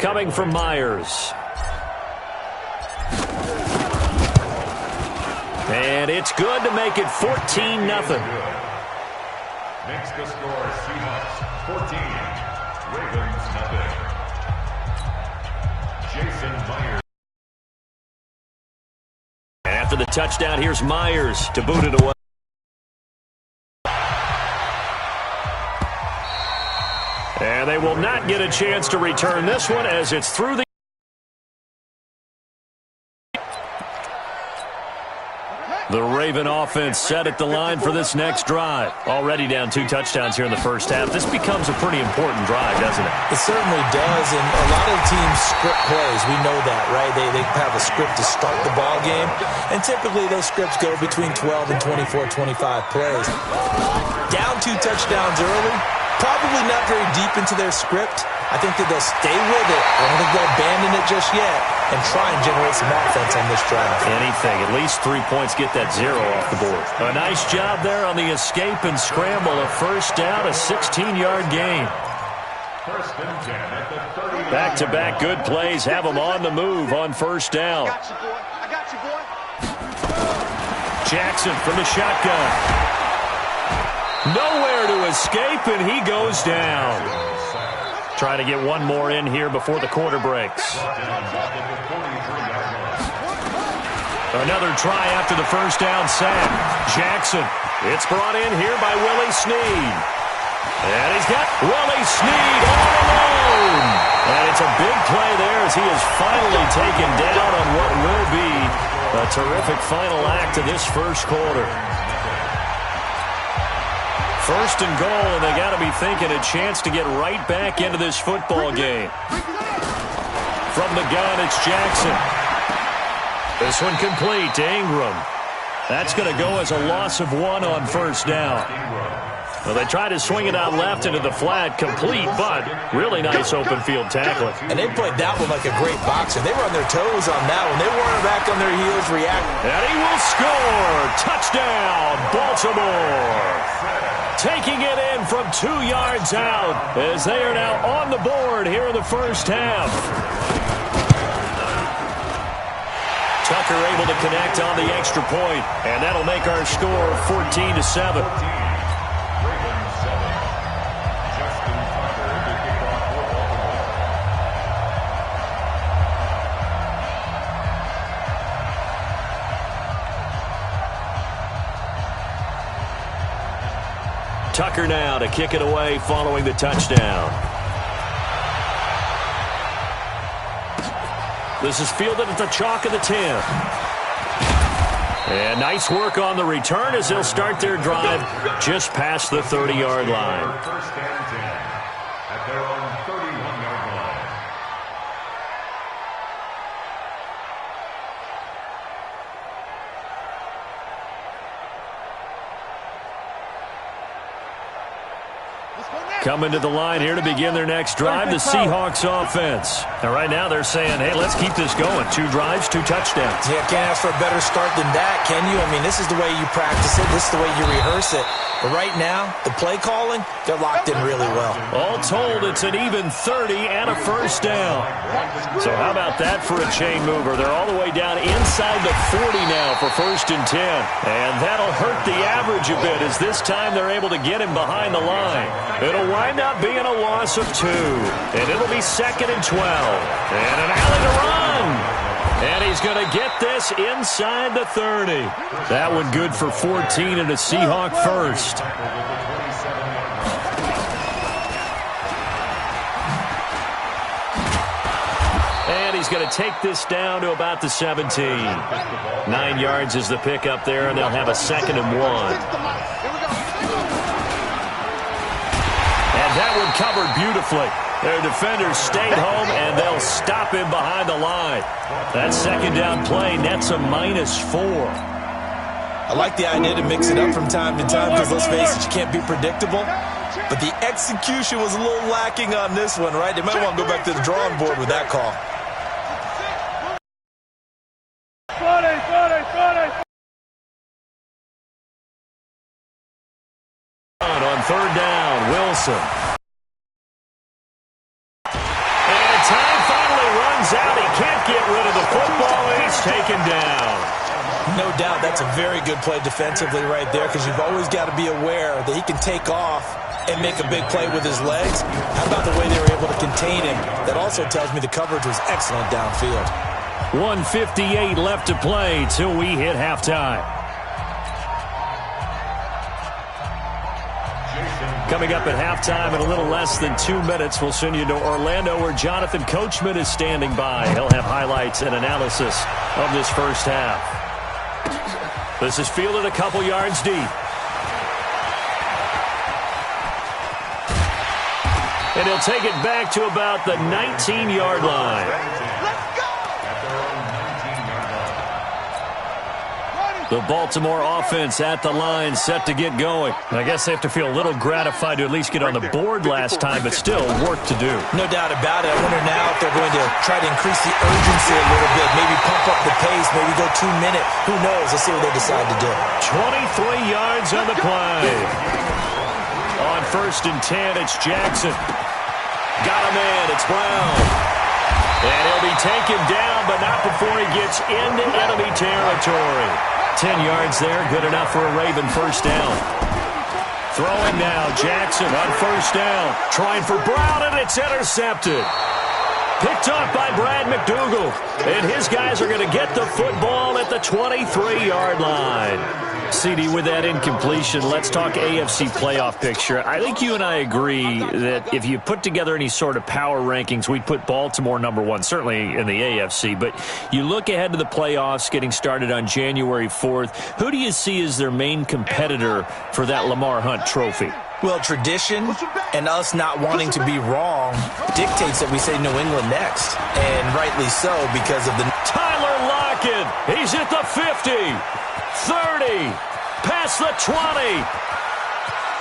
coming from Myers. And it's good to make it 14-0. Next to score, Seahawks 14, Ravens nothing. Jason Myers. And after the touchdown, here's Myers to boot it away. And they will not get a chance to return this one as it's through the... The Raven offense set at the line for this next drive. Already down 2 touchdowns here in the first half. This becomes a pretty important drive, doesn't it? It certainly does, and a lot of teams script plays. We know that, right? They have a script to start the ball game, and typically those scripts go between 12 and 24, 25 plays. Down 2 touchdowns early, probably not very deep into their script. I think that they'll stay with it. I don't think they'll abandon it just yet and try and generate some offense on this drive. Anything. At least 3 points, get that 0 off the board. A nice job there on the escape and scramble. A first down, a 16-yard gain. First and 10 at the 30. Back-to-back good plays have them on the move on first down. I got you, boy. Jackson from the shotgun. Nowhere to escape, and he goes down. Trying to get one more in here before the quarter breaks. Another try after the first down sack. Jackson. It's brought in here by Willie Snead. And he's got Willie Snead all alone. And it's a big play there as he is finally taken down on what will be a terrific final act of this first quarter. First and goal, and they got to be thinking a chance to get right back into this football game. From the gun, it's Jackson. This one complete to Ingram. That's going to go as a loss of 1 on first down. Well, they tried to swing it out left into the flat, complete, but really nice open field tackling. And they played that one like a great boxer. They were on their toes on that one. They weren't back on their heels reacting. And he will score. Touchdown, Baltimore. Taking it in from 2 yards out as they are now on the board here in the first half. Tucker able to connect on the extra point, and that'll make our score 14-7. Tucker now to kick it away following the touchdown. This is fielded at the chalk of the 10. And nice work on the return as they'll start their drive just past the 30-yard line. First and 10 at their own 31-yard line. Coming to the line here to begin their next drive, the Seahawks offense. And right now they're saying, hey, let's keep this going. 2 drives, 2 touchdowns. Yeah, can't ask for a better start than that, can you? I mean, this is the way you practice it. This is the way you rehearse it. But right now, the play calling, they're locked in really well. All told, it's an even 30 and a first down. So how about that for a chain mover? They're all the way down inside the 40 now for first and 10. And that'll hurt the average a bit as this time they're able to get him behind the line. It'll wind up being a loss of 2. And it'll be 2nd and 12. And an alley to run. And he's going to get this inside the 30. That one good for 14 and a Seahawk first. And he's going to take this down to about the 17. 9 yards is the pickup there, and they'll have a 2nd and 1. And that one covered beautifully. Their defenders stayed home, and they'll stop him behind the line. That second down play nets a -4. I like the idea to mix it up from time to time because, let's face it, you can't be predictable. But the execution was a little lacking on this one, right? They might want to go back to the drawing board with that call. On third down, Wilson. And time for taken down. No doubt that's a very good play defensively right there, because you've always got to be aware that he can take off and make a big play with his legs. How about the way they were able to contain him? That also tells me the coverage was excellent downfield. 1:58 left to play till we hit halftime. Coming up at halftime in a little less than 2 minutes, we'll send you to Orlando where Jonathan Coachman is standing by. He'll have highlights and analysis of this first half. This is fielded a couple yards deep. And he'll take it back to about the 19-yard line. The Baltimore offense at the line, set to get going. I guess they have to feel a little gratified to at least get on the board last time, but still work to do. No doubt about it. I wonder now if they're going to try to increase the urgency a little bit, maybe pump up the pace, maybe go 2 minutes. Who knows? Let's see what they decide to do. 23 yards on the play. On 1st and 10, it's Jackson. Got a man, it's Brown. And he'll be taken down, but not before he gets into enemy territory. 10 yards there, good enough for a Raven first down. Throwing now, Jackson on 1st down. Trying for Brown, and it's intercepted. Picked up by Brad McDougal. And his guys are going to get the football at the 23-yard line. CD, with that incompletion, let's talk AFC playoff picture. I think you and I agree that if you put together any sort of power rankings, we'd put Baltimore #1, certainly in the AFC. But you look ahead to the playoffs getting started on January 4th. Who do you see as their main competitor for that Lamar Hunt trophy? Well, tradition and us not wanting to be wrong dictates that we say New England next. And rightly so, because of the... Tyler Lockett, he's at the 50, 30, past the 20,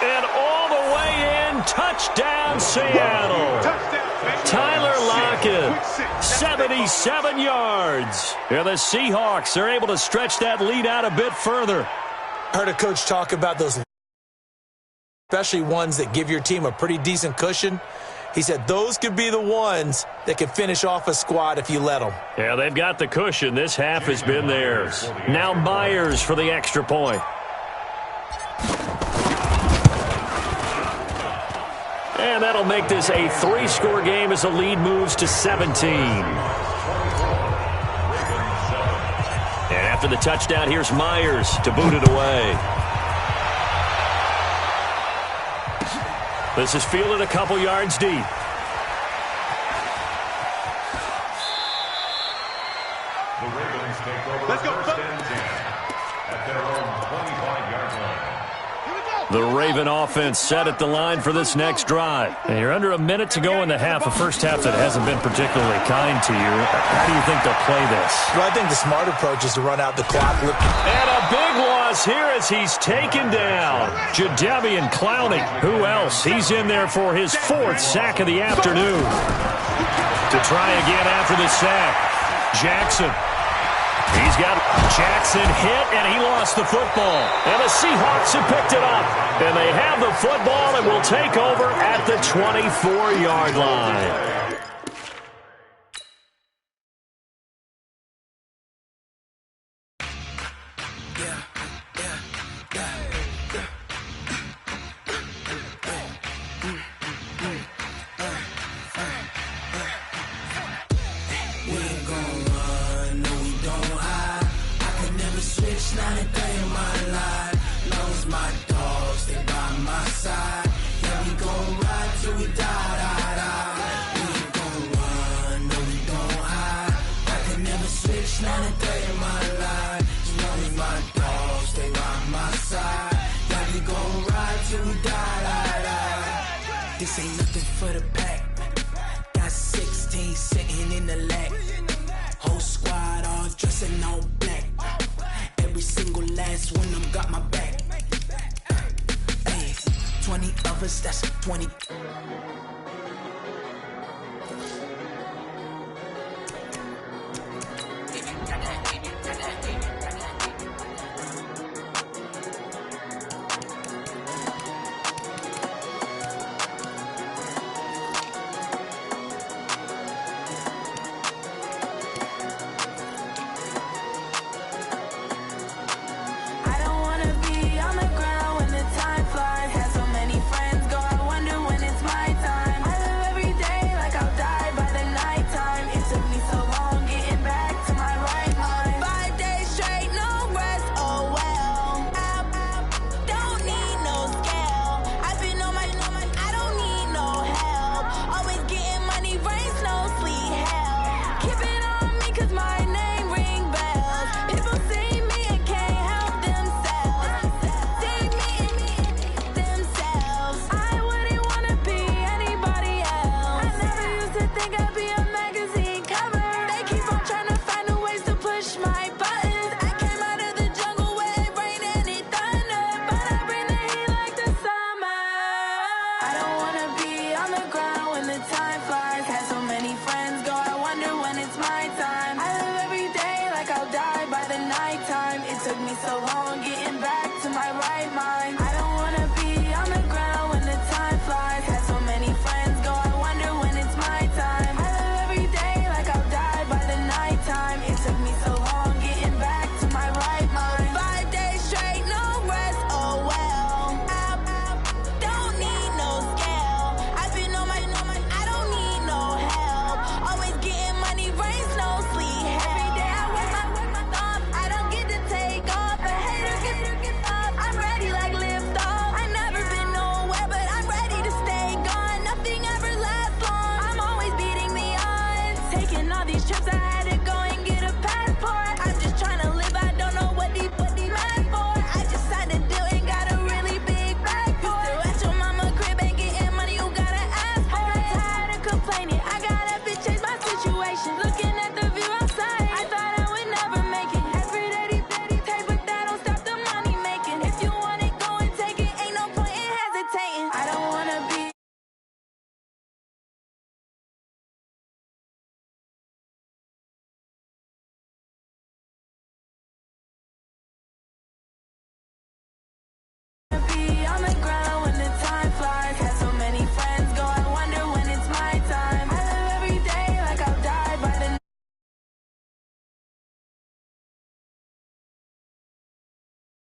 and all the way in, touchdown Seattle. Tyler Lockett, 77 yards. And the Seahawks are able to stretch that lead out a bit further. I heard a coach talk about those, especially ones that give your team a pretty decent cushion. He said those could be the ones that could finish off a squad if you let them. Yeah, they've got the cushion. This half has been theirs. Now Myers for the extra point. And that'll make this a 3-score game as the lead moves to 17. And after the touchdown, here's Myers to boot it away. This is fielded a couple yards deep. The Ravens take over. Let's go. First and 10 at their own 25-yard line. The Raven offense set at the line for this next drive. And you're under a minute to go in the half, a first half that hasn't been particularly kind to you. How do you think they'll play this? Well, I think the smart approach is to run out the clock. And a big loss here as he's taken down. Jadeveon Clowney. Who else? He's in there for his 4th sack of the afternoon. To try again after the sack. Jackson. He's got Jackson hit, and he lost the football. And the Seahawks have picked it up. And they have the football and will take over at the 24-yard line. This ain't nothing for the pack. Got 16 sitting in the lap. Whole squad all dressing all black. Every single last one of them got my back. Hey, 20 of us, that's 20. all these trips, I had to go and get a passport. I'm just trying to live, I don't know what these mad for. I just signed a deal and got a really big bag for it. Still at your mama crib, ain't getting money, you gotta ask for it. I'm tired of complaining, I gotta change my situation. Look